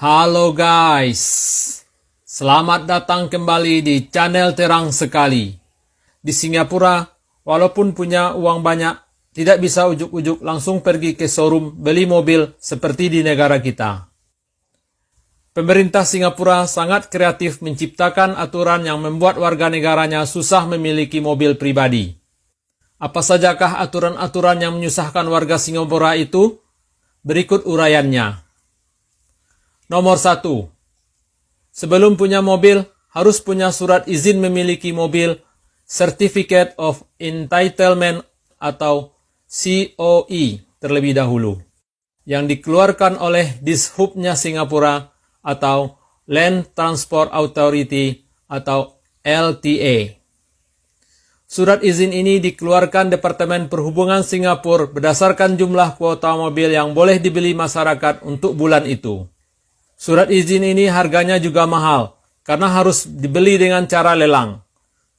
Halo guys, selamat datang kembali di channel Terang Sekali. Di Singapura, walaupun punya uang banyak, tidak bisa ujuk-ujuk langsung pergi ke showroom beli mobil seperti di negara kita. Pemerintah Singapura sangat kreatif menciptakan aturan yang membuat warga negaranya susah memiliki mobil pribadi. Apa sajakah aturan-aturan yang menyusahkan warga Singapura itu? Berikut uraiannya. Nomor 1. Sebelum punya mobil, harus punya surat izin memiliki mobil, Certificate of Entitlement atau COE terlebih dahulu, yang dikeluarkan oleh Dishub-nya Singapura atau Land Transport Authority atau LTA. Surat izin ini dikeluarkan Departemen Perhubungan Singapura berdasarkan jumlah kuota mobil yang boleh dibeli masyarakat untuk bulan itu. Surat izin ini harganya juga mahal, karena harus dibeli dengan cara lelang.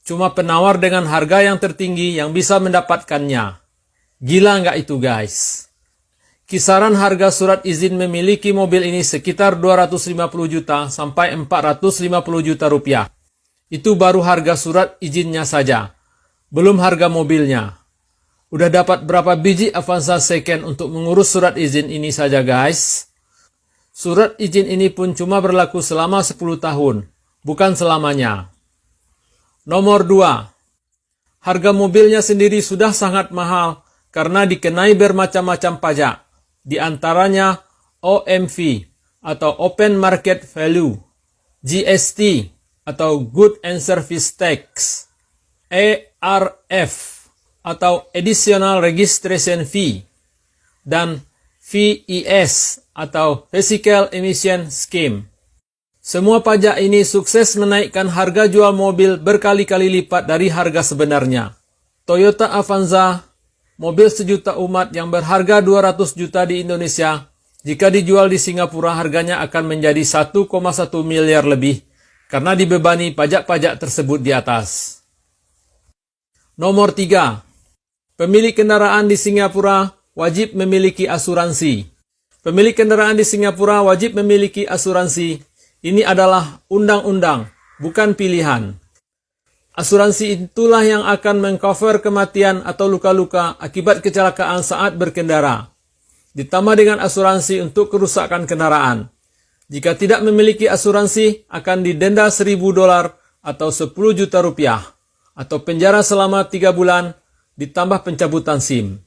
Cuma penawar dengan harga yang tertinggi yang bisa mendapatkannya. Gila nggak itu guys? Kisaran harga surat izin memiliki mobil ini sekitar 250 juta sampai 450 juta rupiah. Itu baru harga surat izinnya saja, belum harga mobilnya. Udah dapat berapa biji Avanza second untuk mengurus surat izin ini saja guys? Surat izin ini pun cuma berlaku selama 10 tahun, bukan selamanya. Nomor 2. Harga mobilnya sendiri sudah sangat mahal karena dikenai bermacam-macam pajak, di antaranya OMV atau Open Market Value, GST atau Good and Service Tax, ARF atau Additional Registration Fee, dan VES atau Vehicle Emission Scheme. Semua pajak ini sukses menaikkan harga jual mobil berkali-kali lipat dari harga sebenarnya. Toyota Avanza, mobil sejuta umat yang berharga 200 juta di Indonesia, jika dijual di Singapura harganya akan menjadi 1,1 miliar lebih karena dibebani pajak-pajak tersebut di atas. Nomor 3. Pemilik kendaraan di Singapura wajib memiliki asuransi. Pemilik kendaraan di Singapura wajib memiliki asuransi. Ini adalah undang-undang, bukan pilihan. Asuransi itulah yang akan mengcover kematian atau luka-luka akibat kecelakaan saat berkendara. Ditambah dengan asuransi untuk kerusakan kendaraan. Jika tidak memiliki asuransi, akan didenda $1.000 atau 10 juta rupiah, atau penjara selama 3 bulan, ditambah pencabutan SIM.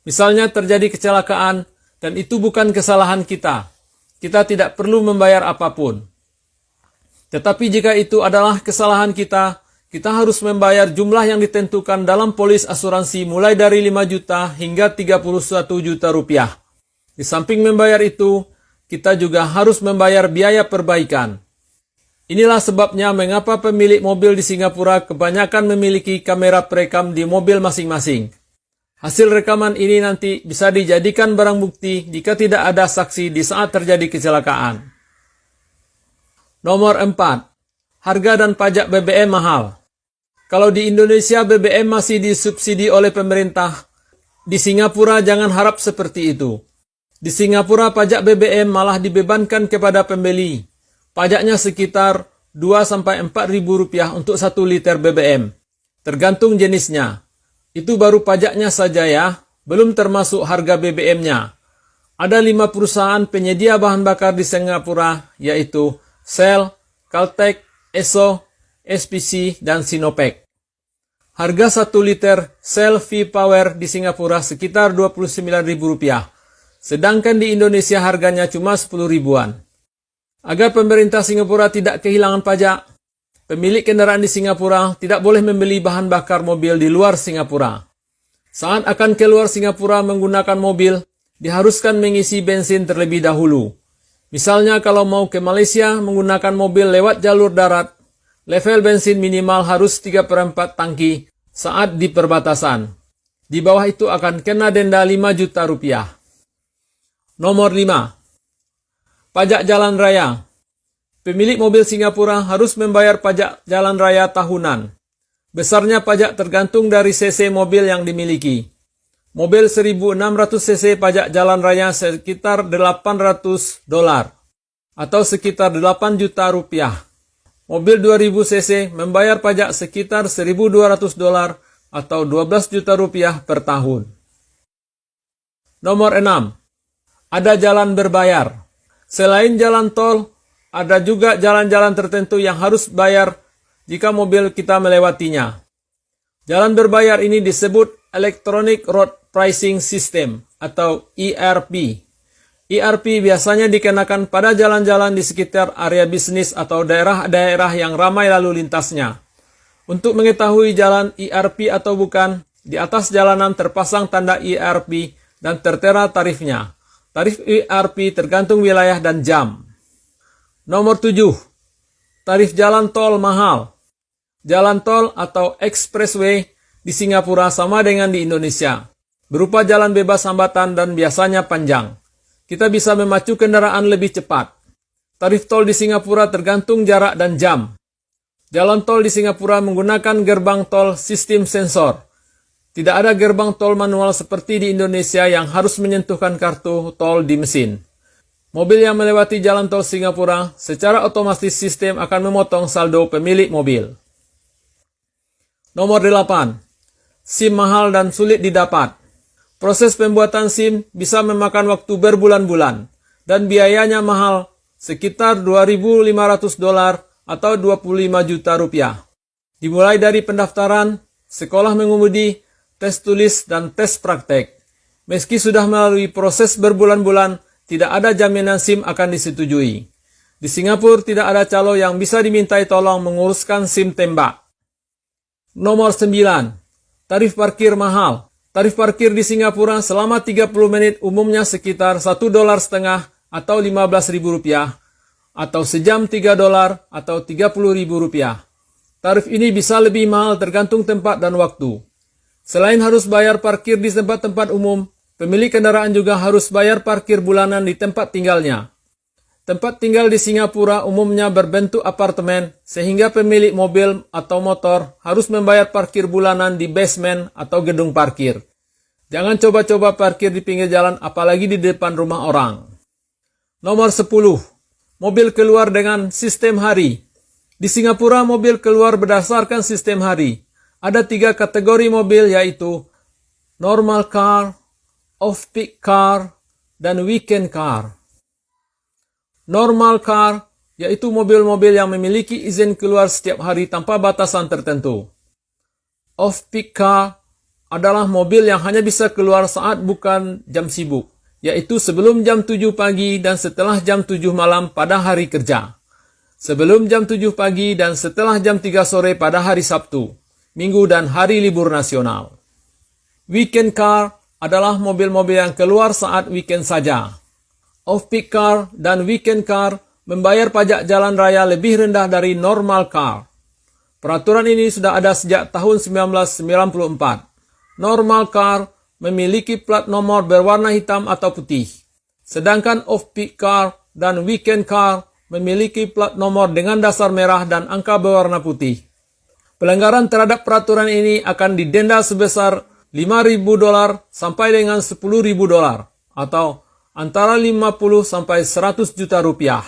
Misalnya terjadi kecelakaan, dan itu bukan kesalahan kita. Kita tidak perlu membayar apapun. Tetapi jika itu adalah kesalahan kita, kita harus membayar jumlah yang ditentukan dalam polis asuransi mulai dari 5 juta hingga 31 juta rupiah. Di samping membayar itu, kita juga harus membayar biaya perbaikan. Inilah sebabnya mengapa pemilik mobil di Singapura kebanyakan memiliki kamera perekam di mobil masing-masing. Hasil rekaman ini nanti bisa dijadikan barang bukti jika tidak ada saksi di saat terjadi kecelakaan. Nomor 4. Harga dan pajak BBM mahal. Kalau di Indonesia BBM masih disubsidi oleh pemerintah, di Singapura jangan harap seperti itu. Di Singapura pajak BBM malah dibebankan kepada pembeli. Pajaknya sekitar 2-4 ribu rupiah untuk 1 liter BBM, tergantung jenisnya. Itu baru pajaknya saja ya, belum termasuk harga BBM-nya. Ada 5 perusahaan penyedia bahan bakar di Singapura, yaitu Shell, Caltex, Esso, SPC, dan Sinopec. Harga 1 liter Shell V-Power di Singapura sekitar Rp29.000, sedangkan di Indonesia harganya cuma 10 ribuan. Agar pemerintah Singapura tidak kehilangan pajak, pemilik kendaraan di Singapura tidak boleh membeli bahan bakar mobil di luar Singapura. Saat akan keluar Singapura menggunakan mobil, diharuskan mengisi bensin terlebih dahulu. Misalnya kalau mau ke Malaysia menggunakan mobil lewat jalur darat, level bensin minimal harus 3/4 tangki saat di perbatasan. Di bawah itu akan kena denda 5 juta rupiah. Nomor 5. Pajak jalan raya. Pemilik mobil Singapura harus membayar pajak jalan raya tahunan. Besarnya pajak tergantung dari cc mobil yang dimiliki. Mobil 1600 cc pajak jalan raya sekitar $800. atau sekitar 8 juta rupiah. Mobil 2000 cc membayar pajak sekitar $1.200 atau 12 juta rupiah per tahun. Nomor 6. Ada jalan berbayar. Selain jalan tol, ada juga jalan-jalan tertentu yang harus bayar jika mobil kita melewatinya. Jalan berbayar ini disebut Electronic Road Pricing System atau ERP. ERP biasanya dikenakan pada jalan-jalan di sekitar area bisnis atau daerah-daerah yang ramai lalu lintasnya. Untuk mengetahui jalan ERP atau bukan, di atas jalanan terpasang tanda ERP dan tertera tarifnya. Tarif ERP tergantung wilayah dan jam. Nomor 7. Tarif jalan tol mahal. Jalan tol atau expressway di Singapura sama dengan di Indonesia, berupa jalan bebas hambatan dan biasanya panjang. Kita bisa memacu kendaraan lebih cepat. Tarif tol di Singapura tergantung jarak dan jam. Jalan tol di Singapura menggunakan gerbang tol sistem sensor. Tidak ada gerbang tol manual seperti di Indonesia yang harus menyentuhkan kartu tol di mesin. Mobil yang melewati jalan tol Singapura, secara otomatis sistem akan memotong saldo pemilik mobil. Nomor 8. SIM mahal dan sulit didapat. Proses pembuatan SIM bisa memakan waktu berbulan-bulan dan biayanya mahal, sekitar $2.500 atau 25 juta rupiah. Dimulai dari pendaftaran, sekolah mengemudi, tes tulis, dan tes praktek. Meski sudah melalui proses berbulan-bulan, tidak ada jaminan SIM akan disetujui. Di Singapura tidak ada calo yang bisa dimintai tolong menguruskan SIM tembak. Nomor 9. Tarif parkir mahal. Tarif parkir di Singapura selama 30 menit umumnya sekitar $1.50 atau Rp15.000 atau sejam $3 atau Rp30.000. Tarif ini bisa lebih mahal tergantung tempat dan waktu. Selain harus bayar parkir di tempat-tempat umum, pemilik kendaraan juga harus bayar parkir bulanan di tempat tinggalnya. Tempat tinggal di Singapura umumnya berbentuk apartemen, sehingga pemilik mobil atau motor harus membayar parkir bulanan di basement atau gedung parkir. Jangan coba-coba parkir di pinggir jalan, apalagi di depan rumah orang. Nomor 10. Mobil keluar dengan sistem hari. Di Singapura, mobil keluar berdasarkan sistem hari. Ada 3 kategori mobil, yaitu normal car, off-peak car, dan weekend car. Normal car, yaitu mobil-mobil yang memiliki izin keluar setiap hari tanpa batasan tertentu. Off-peak car adalah mobil yang hanya bisa keluar saat bukan jam sibuk, yaitu sebelum jam 7 pagi dan setelah jam 7 malam pada hari kerja. Sebelum jam 7 pagi dan setelah jam 3 sore pada hari Sabtu, Minggu, dan hari libur nasional. Weekend car adalah mobil-mobil yang keluar saat weekend saja. Off-peak car dan weekend car membayar pajak jalan raya lebih rendah dari normal car. Peraturan ini sudah ada sejak tahun 1994. Normal car memiliki plat nomor berwarna hitam atau putih. Sedangkan off-peak car dan weekend car memiliki plat nomor dengan dasar merah dan angka berwarna putih. Pelanggaran terhadap peraturan ini akan didenda sebesar $5.000 sampai dengan $10.000 atau antara 50 sampai 100 juta rupiah.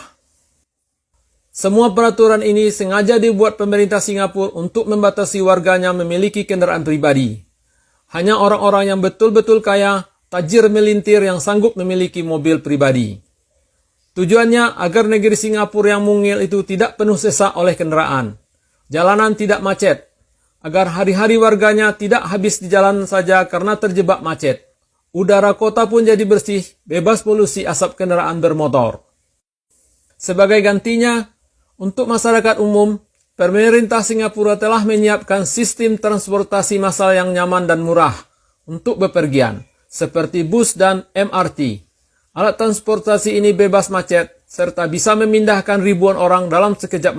Semua peraturan ini sengaja dibuat pemerintah Singapura untuk membatasi warganya memiliki kendaraan pribadi. Hanya orang-orang yang betul-betul kaya, tajir melintir yang sanggup memiliki mobil pribadi. Tujuannya agar negeri Singapura yang mungil itu tidak penuh sesak oleh kendaraan. Jalanan tidak macet, agar hari-hari warganya tidak habis di jalan saja karena terjebak macet. Udara kota pun jadi bersih, bebas polusi asap kendaraan bermotor. Sebagai gantinya, untuk masyarakat umum, pemerintah Singapura telah menyiapkan sistem transportasi massal yang nyaman dan murah untuk bepergian, seperti bus dan MRT. Alat transportasi ini bebas macet, serta bisa memindahkan ribuan orang dalam sekejap